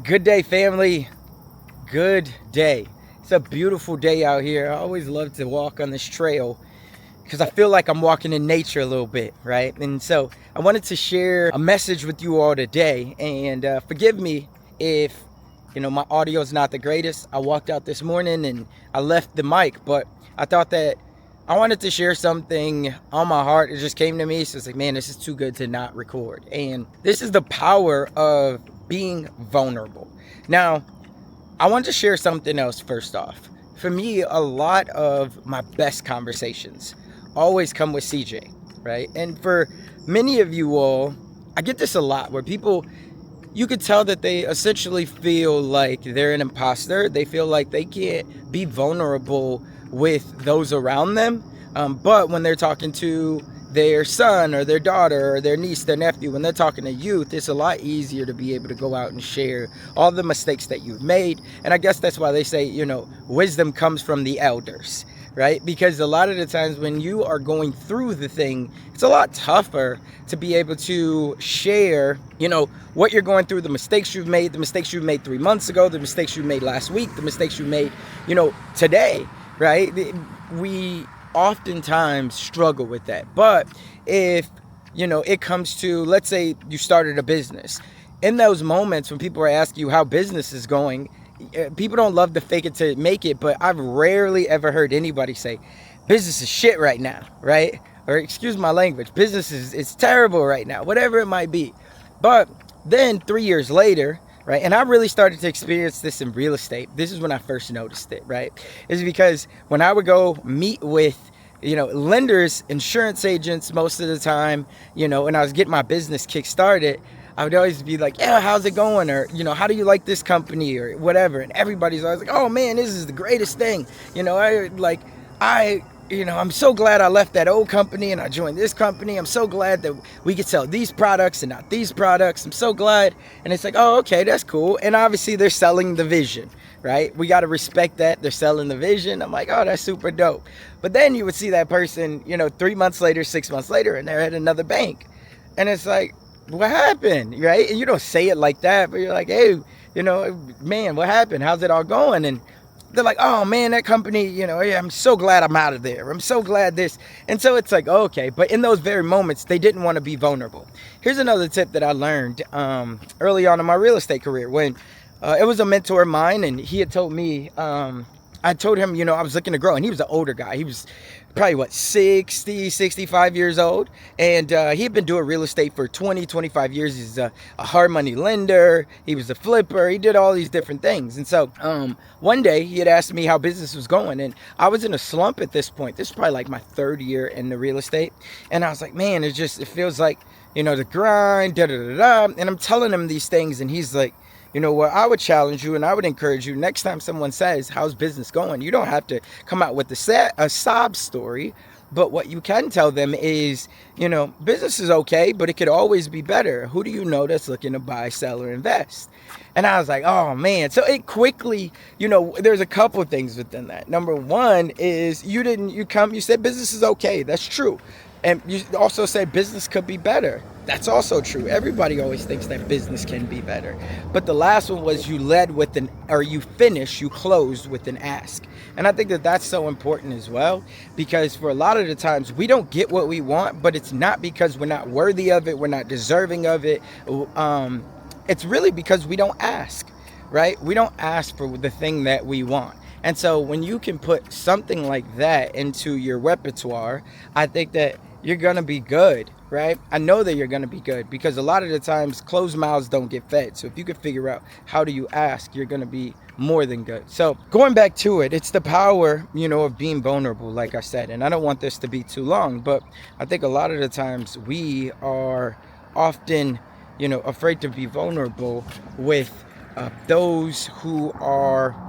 Good day, family. Good day. It's a beautiful day out here. I always love to walk on this trail because I feel like I'm walking in nature a little bit, right? And so I wanted to share a message with you all today. And forgive me if, my audio is not the greatest. I walked out this morning and I left the mic, but I thought that I wanted to share something on my heart. It just came to me. So it's like, man, this is too good to not record. And this is the power of being vulnerable. Now, I want to share something else first off. For me, a lot of my best conversations always come with CJ, right? And for many of you all, I get this a lot where people, you could tell that they essentially feel like they're an imposter. They feel like they can't be vulnerable with those around them. But when they're talking to their son or their daughter or their niece, their nephew, when they're talking to youth, it's a lot easier to be able to go out and share all the mistakes that you've made. And I guess that's why they say, wisdom comes from the elders, right? Because a lot of the times when you are going through the thing, it's a lot tougher to be able to share, what you're going through, the mistakes you've made 3 months ago, the mistakes you made last week, the mistakes you made, today, right? We oftentimes struggle with that. But if it comes to, let's say you started a business, in those moments when people are asking you how business is going, people don't love to fake it to make it, but I've rarely ever heard anybody say business is shit right now, right? Or excuse my language, business is terrible right now, whatever it might be. But then 3 years later, right, and I really started to experience this in real estate. This is when I first noticed it, right? Is because when I would go meet with, lenders, insurance agents most of the time, and I was getting my business kick-started, I would always be like, yeah, how's it going? Or, how do you like this company or whatever? And everybody's always like, oh man, this is the greatest thing. I'm so glad I left that old company and I joined this company. I'm so glad that we could sell these products and not these products. I'm so glad. And it's like, oh, okay, that's cool. And obviously they're selling the vision, right? We got to respect that. They're selling the vision. I'm like, oh, that's super dope. But then you would see that person, 3 months later, 6 months later, and they're at another bank. And it's like, what happened, right? And you don't say it like that, but you're like, hey, man, what happened? How's it all going? And they're like, oh man, that company, I'm so glad I'm out of there. I'm so glad this. And so it's like, okay. But in those very moments, they didn't want to be vulnerable. Here's another tip that I learned early on in my real estate career when it was a mentor of mine, and he had told me, I told him, I was looking to grow, and he was an older guy. He was probably 60, 65 years old. And he had been doing real estate for 20, 25 years. He's a hard money lender. He was a flipper. He did all these different things. And so one day he had asked me how business was going. And I was in a slump at this point. This is probably like my third year in the real estate. And I was like, man, it feels like, the grind, da da da da. And I'm telling him these things. And he's like, what I would challenge you and I would encourage you, next time someone says, how's business going? You don't have to come out with a sob story, but what you can tell them is, business is okay, but it could always be better. Who do you know that's looking to buy, sell, or invest? And I was like, oh man. So it quickly, there's a couple of things within that. Number one is you said business is okay. That's true. And you also said business could be better. That's also true. Everybody always thinks that business can be better. But the last one was you closed with an ask. And I think that that's so important as well, because for a lot of the times we don't get what we want, but it's not because we're not worthy of it, we're not deserving of it. It's really because we don't ask, right? We don't ask for the thing that we want. And so when you can put something like that into your repertoire, I think that you're going to be good, right? I know that you're going to be good because a lot of the times closed mouths don't get fed. So if you can figure out how do you ask, you're going to be more than good. So going back to it, it's the power, of being vulnerable, like I said. And I don't want this to be too long, but I think a lot of the times we are often, afraid to be vulnerable with those who are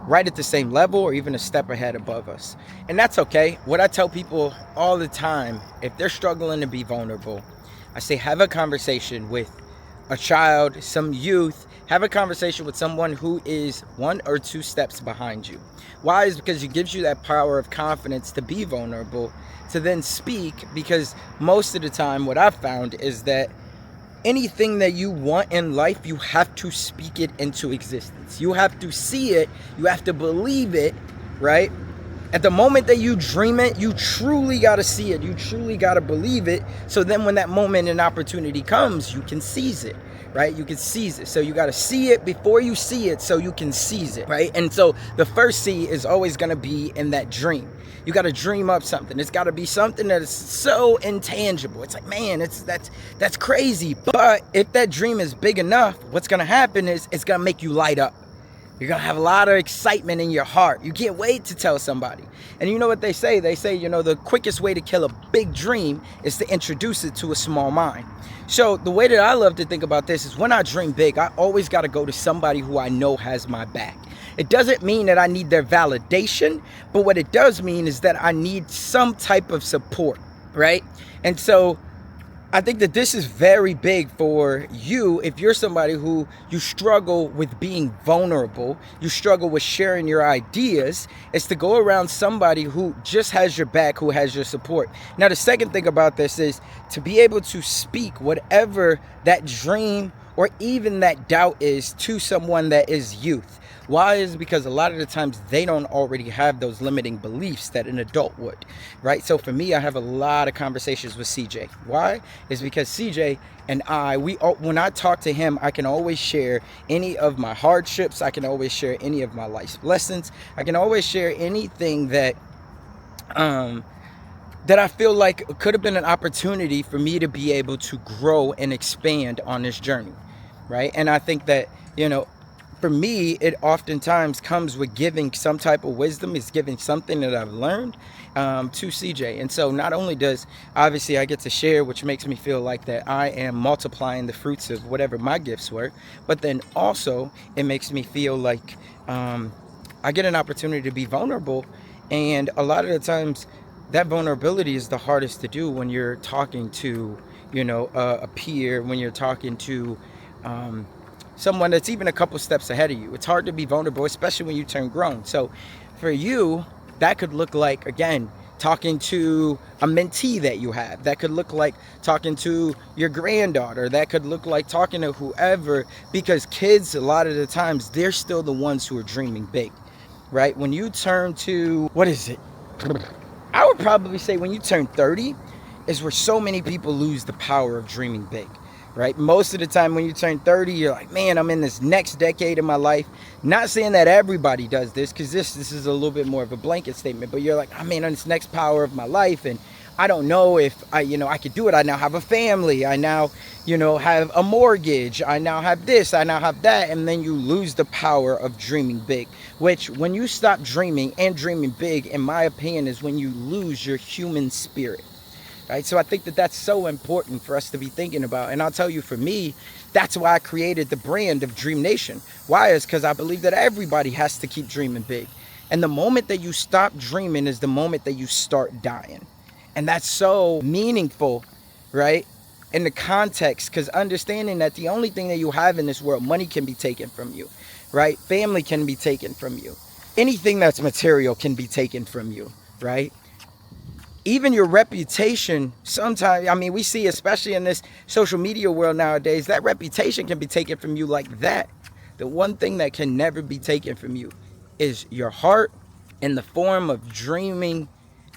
right at the same level or even a step ahead above us. And that's okay. What I tell people all the time, if they're struggling to be vulnerable, I say have a conversation with a child, some youth, have a conversation with someone who is 1 or 2 steps behind you. Why? Is because it gives you that power of confidence to be vulnerable, to then speak, because most of the time what I've found is that anything that you want in life, you have to speak it into existence. You have to see it. You have to believe it, right? At the moment that you dream it, you truly got to see it. You truly got to believe it. So then when that moment and opportunity comes, you can seize it, right? You can seize it. So you got to see it before you see it so you can seize it, right? And so the first C is always going to be in that dream. You got to dream up something. It's got to be something that is so intangible. It's like, man, that's crazy. But if that dream is big enough, what's going to happen is it's going to make you light up. You're going to have a lot of excitement in your heart. You can't wait to tell somebody. And you know what they say? They say, the quickest way to kill a big dream is to introduce it to a small mind. So the way that I love to think about this is when I dream big, I always got to go to somebody who I know has my back. It doesn't mean that I need their validation, but what it does mean is that I need some type of support, right? And so I think that this is very big for you if you're somebody who you struggle with being vulnerable, you struggle with sharing your ideas, is to go around somebody who just has your back, who has your support. Now, the second thing about this is to be able to speak whatever that dream or even that doubt is to someone that is youth. Why? Is because a lot of the times they don't already have those limiting beliefs that an adult would, right? So for me, I have a lot of conversations with CJ. Why? Is because CJ and when I talk to him, I can always share any of my hardships. I can always share any of my life lessons. I can always share anything that I feel like could have been an opportunity for me to be able to grow and expand on this journey, right? And I think that, for me, it oftentimes comes with giving some type of wisdom. It's giving something that I've learned to CJ. And so not only does, obviously, I get to share, which makes me feel like that I am multiplying the fruits of whatever my gifts were, but then also it makes me feel like I get an opportunity to be vulnerable. And a lot of the times that vulnerability is the hardest to do when you're talking to, a peer, when you're talking to someone that's even a couple steps ahead of you. It's hard to be vulnerable, especially when you turn grown. So for you, that could look like, again, talking to a mentee that you have. That could look like talking to your granddaughter. That could look like talking to whoever, because kids, a lot of the times, they're still the ones who are dreaming big, right? When you turn to, what is it? I would probably say when you turn 30 is where so many people lose the power of dreaming big. Right? Most of the time when you turn 30, you're like, man, I'm in this next decade of my life. Not saying that everybody does this, because this is a little bit more of a blanket statement, but you're like, I'm in this next power of my life, and I don't know if I could do it. I now have a family. I now, have a mortgage. I now have this. I now have that. And then you lose the power of dreaming big, which when you stop dreaming and dreaming big, in my opinion, is when you lose your human spirit. Right? So I think that that's so important for us to be thinking about. And I'll tell you, for me, that's why I created the brand of Dream Nation. Why? Is because I believe that everybody has to keep dreaming big. And the moment that you stop dreaming is the moment that you start dying. And that's so meaningful, right? In the context, because understanding that the only thing that you have in this world, money can be taken from you, right? Family can be taken from you. Anything that's material can be taken from you, right? Even your reputation, sometimes, we see, especially in this social media world nowadays, that reputation can be taken from you like that. The one thing that can never be taken from you is your heart in the form of dreaming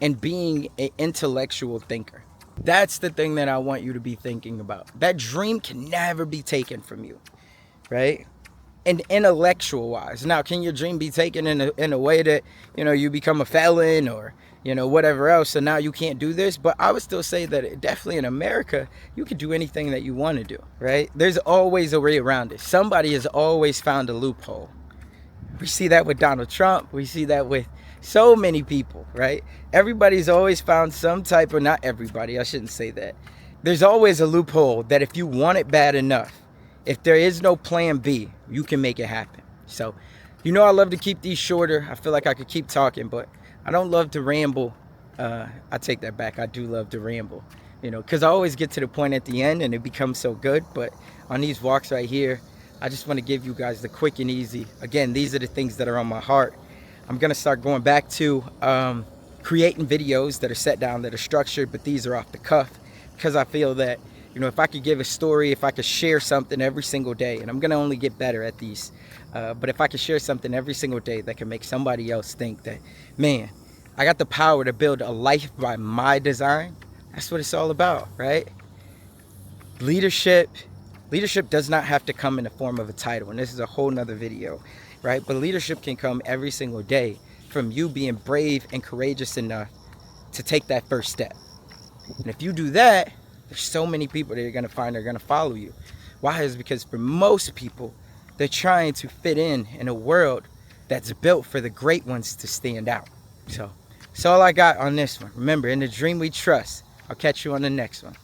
and being an intellectual thinker. That's the thing that I want you to be thinking about. That dream can never be taken from you, right? And intellectual wise. Now, can your dream be taken in a way that, you become a felon or, whatever else, so now you can't do this? But I would still say that definitely in America, you can do anything that you want to do, right? There's always a way around it. Somebody has always found a loophole. We see that with Donald Trump. We see that with so many people, right? Everybody's always found some type, or not everybody, I shouldn't say that. There's always a loophole that if you want it bad enough, if there is no plan B, you can make it happen. So, I love to keep these shorter. I feel like I could keep talking, but I don't love to ramble. I take that back. I do love to ramble, because I always get to the point at the end and it becomes so good. But on these walks right here, I just want to give you guys the quick and easy. Again, these are the things that are on my heart. I'm going to start going back to creating videos that are set down, that are structured, but these are off the cuff, because I feel that, You know, if I could give a story, if I could share something every single day, and I'm gonna only get better at these, but if I could share something every single day that can make somebody else think that, man, I got the power to build a life by my design, that's what it's all about, right? Leadership does not have to come in the form of a title, and this is a whole nother video, right? But leadership can come every single day from you being brave and courageous enough to take that first step. And if you do that, there's so many people that you're going to find are going to follow you. Why? Is because for most people, they're trying to fit in a world that's built for the great ones to stand out. So that's all I got on this one. Remember, in the dream we trust. I'll catch you on the next one.